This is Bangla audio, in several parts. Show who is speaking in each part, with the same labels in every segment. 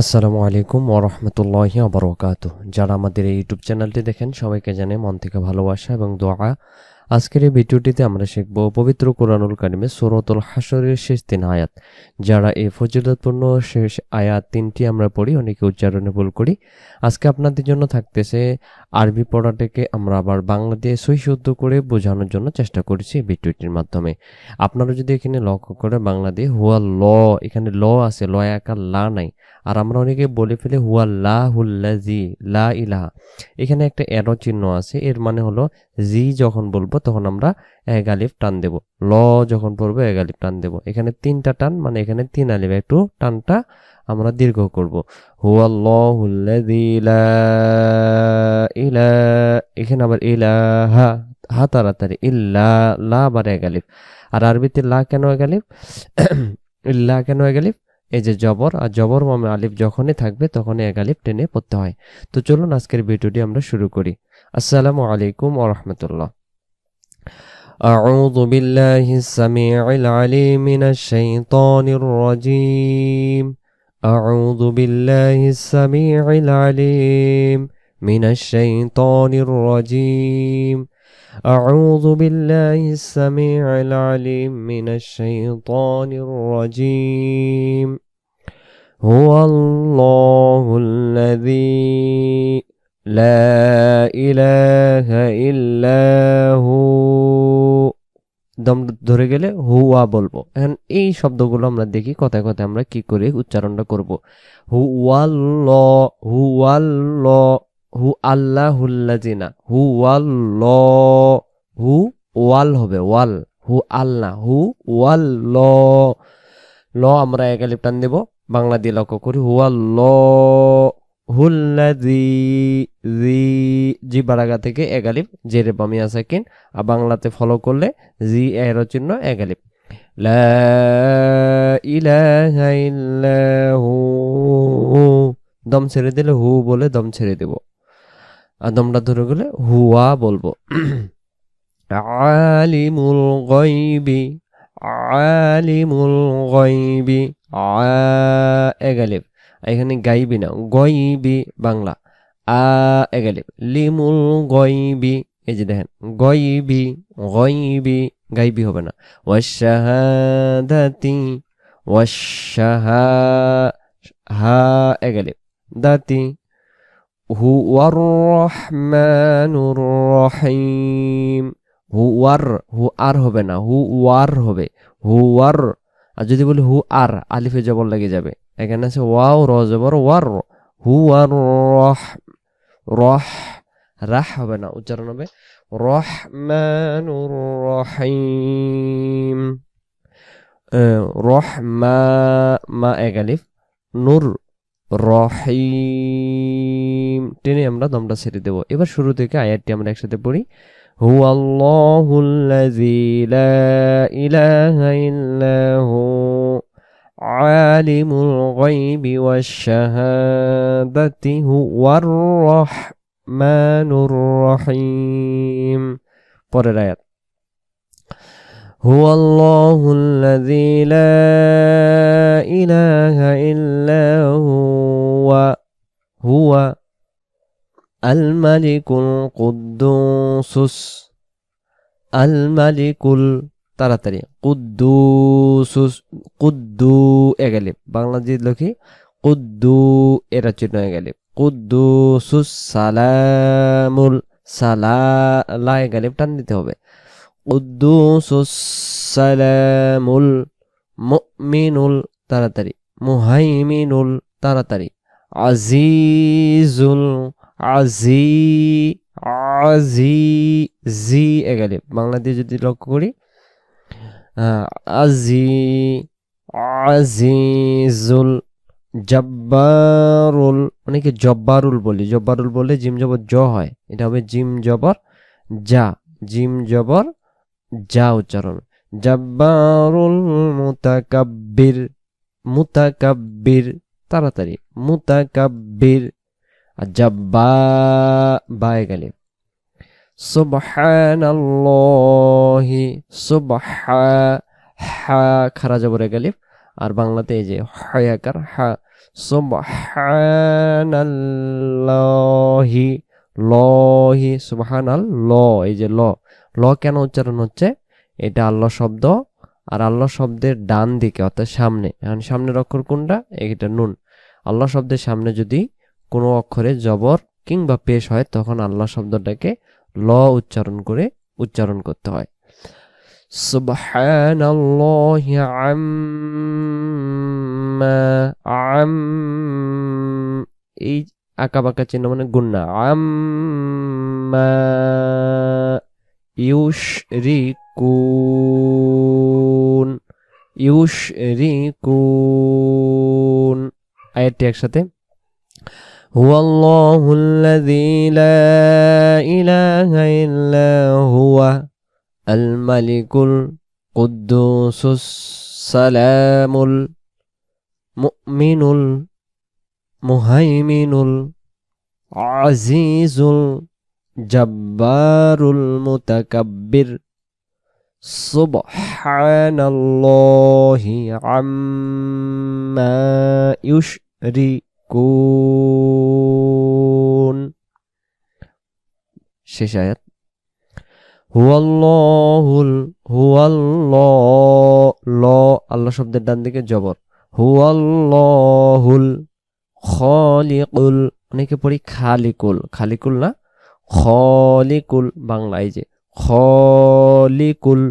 Speaker 1: আসসালামু আলাইকুম ওরহমতুল্লাহি ওবরাকাতুহ। যারা আমাদের এই ইউটিউব চ্যানেলটি দেখেন সবাইকে জানাই মন থেকে ভালোবাসা এবং দোয়া। আজকের এই ভিডিওটিতে আমরা শিখব পবিত্র কোরআনুল কারিমে সূরাতুল হাশরের শেষ 3 আয়াত। যারা এই ফজিলতপূর্ণ শেষ আয়াত 3টি আমরা পড়ি, অনেকে উচ্চারণে ভুল করি। আজকে আপনাদের জন্য থাকতেছে আরবি পড়াটাকে আমরা আবার বাংলা দিয়ে সহি শুদ্ধ করে বোঝানোর জন্য চেষ্টা করেছি ভিডিওটির মাধ্যমে। আপনারা যদি এখানে লক্ষ্য করে বাংলা দিয়ে হুয়া ল, এখানে ল আছে, ল আকার লা নাই। আর আমরা অনেকে বলে ফেলি হুয়াল্লাহুল্লাজি লা ইলাহা। এখানে একটা এরো চিহ্ন আছে, এর মানে হলো জি যখন বলবো তখন আমরা এক আলিফ টান দেব, ল যখন পড়বো এক আলিফ টান দেব। এখানে 3টা টান, মানে এখানে 3 আলিফ, একটু টানটা আমরা দীর্ঘ করব। হুয়াল্লাহুল্লাজি লা ইলাহা, এখানে আবার ইলাহা, হা তাড়াতাড়ি, ইল্লা, লা আবার এক আলিফ। আর আরবিতে লা কেন এক আলিফ, ইল্লা কেন এক আলিফ? এই যে জবর, আর জবর মামে আলিফ যখনই থাকবে তখনই এক আলিফ টেনে পড়তে হয়। তো চলুন আজকের ভিডিওটি আমরা শুরু করি। আসসালামু আলাইকুম ওয়া রাহমাতুল্লাহ। আউযু বিল্লাহিস সামিউল আলিম মিনাশ শাইতানির রাজীম। আউযু বিল্লাহিস সামিউল আলিম মিনাশ শাইতানির রাজীম। أعوذ بالله السميع العليم من الشيطان الرجيم. هو الله الذي لا إله إلا هو। দম ধরে গেলে হুয়া বলবো। এখন এই শব্দগুলো আমরা দেখি কথায় কথায় আমরা কি করে উচ্চারণটা করব। হুয়াল্ল, হুয়াল্ল, হু আল্লাহুল্লাজিনা, হু ওয়াল, হু ওয়াল হবে, ওয়াল, হু আল্লাহ, হু ওয়াল ল আমরা এক আলিফ টান দেব। বাংলা দিয়ে লক্ষ্য করি, হুয়াল্ল হুল্লাজি, জি, জি বারাগা থেকে এক আলিফ, জেরে বামিয়া সাকিন। আর বাংলাতে ফলো করলে জি এর চিহ্ন এক আলিফ। লা ইলাহা ইল্লাহু, দম ছেড়ে দিলে হু বলে দম ছেড়ে দেব। আর দমটা ধরে গেলে হুয়া বলবো। আলিমুল গায়বি, আলিমুল গায়বি, এক আলিফ। এখানে গাইবি না, গয়বি বাংলা, এক আলিফ। লিমুল গয়বি, এই যে দেখেন গয়বি, গয়বি, গাইবি হবে না। ওয়াশাহাদাতি, ওয়াশাহা, হা এক আলিফ, দাতি। হুয়ার রহমানুর রহিম, হুয়ার, হু আর হবে না, হু ওয়ার হবে, হুয়ার। আর যদি বলি হু আর, আলিফে জবর লেগে যাবে। এখানে আছে ওয়াও র জবর ওয়ার, হুয়ার রহ, রহ, রাহ হবে না, উচ্চারণ হবে রহমানুর রহিম। রহমা, মা এক আলিফ, নূর, রহিম, টেনে আমরা দমটা ছেড়ে দেব। এবার শুরু থেকে আয়াতটি আমরা একসাথে পড়ি। হুয়াল্লাহুল্লাযী লা ইলাহা ইল্লা হু আলিমুল গায়বি ওয়াশ শাহাদাতি হুয়ার রহমানুর রহিম। পরের আয়াত, هو الله الذي لا إله إلا هو هو الملك القدوس الملك তাড়াতাড়ি কুদ্দুস, কুদ্দু এক আলিফ, বাংলা দিয়ে লিখি কুদ্দু, এরা চিহ্ন এক আলিফ, কুদ্দুসুস সালামুল, সালা, লা এক আলিফ টান দিতে হবে। কুদ্দুসুস সালামুল মুমিনুল, তাড়াতাড়ি, মুহাইমিনুল, তাড়াতাড়ি, আজিজুল, আজি, আজি, জি এক আলিফ, বাংলা দিয়ে যদি লক্ষ্য করি আজি, আজিজুল, জব্বারুল, অনেকে জব্বারুল বলি, জব্বারুল বলে জিম জবর জ হয়, এটা হবে জিম জবর যা, জিম জবর যা উচ্চারণ। জব্বারুল মুতাকাব্বির, মুতাকাব্বির, তাড়াতাড়ি, মুতাকাব্বির। আর জব্বা, বা এক আলিফ। সুবহানাল্লাহি, সুবহা, হা খারা জবর এক আলিফ। আর বাংলাতে এই যে হায়াকার হা, সুবহানাল্লাহি, লহি, সুবহানাল, এই যে ল কেন উচ্চারণ হচ্ছে? এটা আল্লাহ শব্দ, আর আল্লাহ শব্দের ডান দিকে অর্থাৎ সামনে, এখন সামনের অক্ষর কোনটা? এটা নুন। আল্লাহ শব্দের সামনে যদি কোনো অক্ষরে জবর কিংবা পেশ হয় তখন আল্লাহ শব্দটাকে ল উচ্চারণ করতে হয়। সুবহানাল্লাহি এই আঁকা বাঁকা চিহ্ন মানে গুন্না। আম্মা ইউশরিকুন, আয়াতটি একসাথে। হুয়াল্লাহুল্লাযী লা ইলাহা ইল্লা হুয়া আল মালিকুল কুদ্দুসুস সালামুল মুমিনুল মুহাইমিনুল আজিজুল জব্বারুল মুতাকাব্বির সুবহানাল্লাহি আম্মা ইউশরিকুন। শেষ আয়াত। আল্লাহ শব্দের ডান দিকে জবর। হুয়াল্লাহুল খালিকুল, অনেকে পড়ি খালিকুল না, খলিকুল বাংলা। এই যে খলিকুল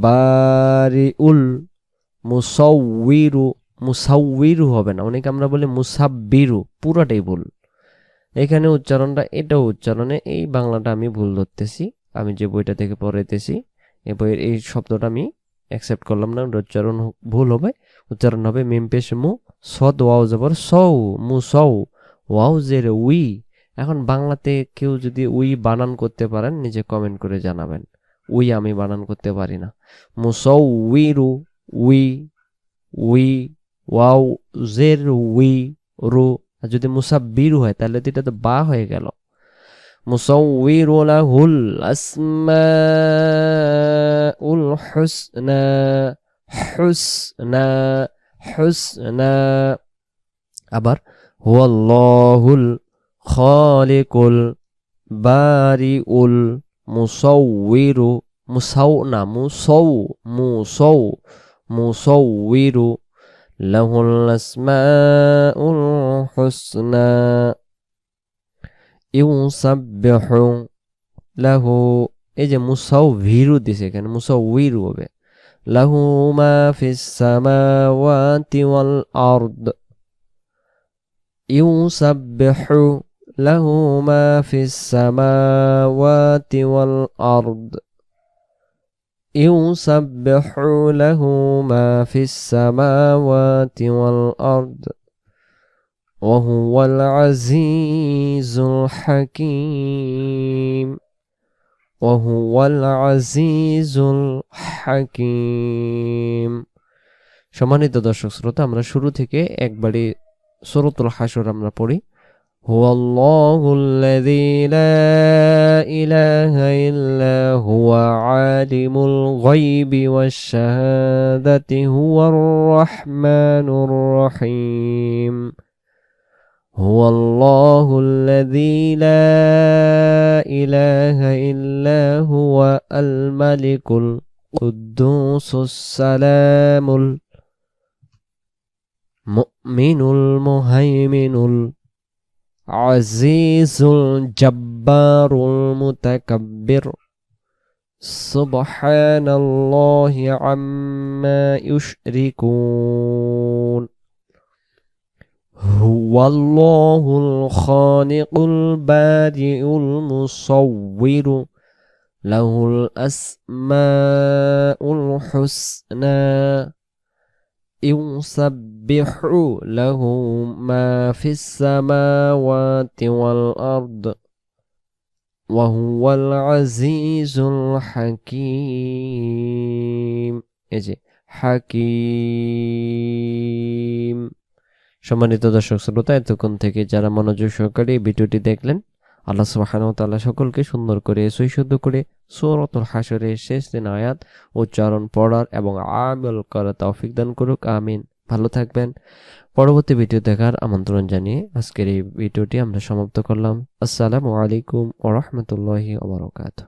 Speaker 1: বারিউল মুসাউইরু হবে না, অনেকে আমরা বলি মুসাব্বিরু, পুরাটাই ভুল। এখানে উচ্চারণটা, এটাও উচ্চারণে এই বাংলাটা আমি ভুল ধরতেছি, আমি যে বইটা থেকে পড়াইতেছি এই বইয়ের এই শব্দটা আমি অ্যাকসেপ্ট করলাম না, উচ্চারণ ভুল হবে। উচ্চারণ হবে মিম পেশ মু, সদ ওয়াও জবর সৌ, মুসৌ, ওয়াও জের উই। এখন বাংলাতে কেউ যদি উই বানান করতে পারেন নিজে কমেন্ট করে জানাবেন। উই আমি বানান করতে পারি না। মুসাউইরু, উই, ওয়াও জের উই, রু। আর যদি মুসাব্বিরু হয় তাহলে তো এটা তো বা হয়ে গেল। মুসাউইরু লাহুল আসমাউল হুসনা। আবার হুয়াল্লাহুল খালিকুল বারিউল মুসাউইরু, মুসাউইরু লাহুল আসমাউল হুসনা ইউসাব্বিহু লাহু, এই যে মুসাউভিরু দিছে এখানে, মুসাউইরু হবে। লাহু মা ফিস সামাওয়াতি ওয়াল আরদ, ইউসাব্বিহু লাহু মা ফিস সামাওয়াতি ওয়াল আরদ, ইউসাব্বিহু লাহু মা ফিস সামাওয়াতি ওয়াল আরদ ওয়া হুয়াল আজিজুল হাকীম, ওয়া হুয়াল আজিজুল হাকীম। সম্মানিত দর্শক শ্রোতা, আমরা শুরু থেকে একবারে সূরাতুল হাশর আমরা পড়ি। হুয়াল্লাহুল্লাযী লা ইলাহা ইল্লা হুয়া আলিমুল গায়বি ওয়াশ শাহাদাতি হুয়ার রাহমানুর রহিম। হুয়াল্লাহুল্লাযী লা ইলাহা ইল্লা হুয়া আল মালিকুল কুদ্দুসুস সালামুল মুমিনুল মুহাইমিনুল আজিজুল জব্বারুল মুতাকাব্বির সুবহানাল্লাহি আম্মা ইউশরিকুন। হুয়াল্লাহুল খালিকুল বারিউল মুসাউইরু লাহুল আসমাউল হুসনা ইউসাব্বিহু লাহু মা ফিস সামাওয়াতি ওয়াল আরদ ওয়া হুয়াল আজিজুল হাকীম। এই যে হাকীম। সম্মানিত দর্শক শ্রোতা, এতক্ষণ থেকে যারা মনোযোগ সহকারে ভিডিওটি দেখলেন আল্লাহ সুবহানাহু ওয়া তাআলা সকলকে সুন্দর করে সহিশুদ্ধ করে সূরাতুল হাশরের শেষ 3 আয়াত উচ্চারণ পড়ার এবং আমল করার তৌফিক দান করুক। আমিন। ভালো থাকবেন। পরবর্তী ভিডিও দেখার আমন্ত্রণ জানিয়ে আজকের এই ভিডিওটি আমরা সমাপ্ত করলাম। আসসালামু আলাইকুম ওয়া রাহমাতুল্লাহি ওয়া বারাকাতুহু।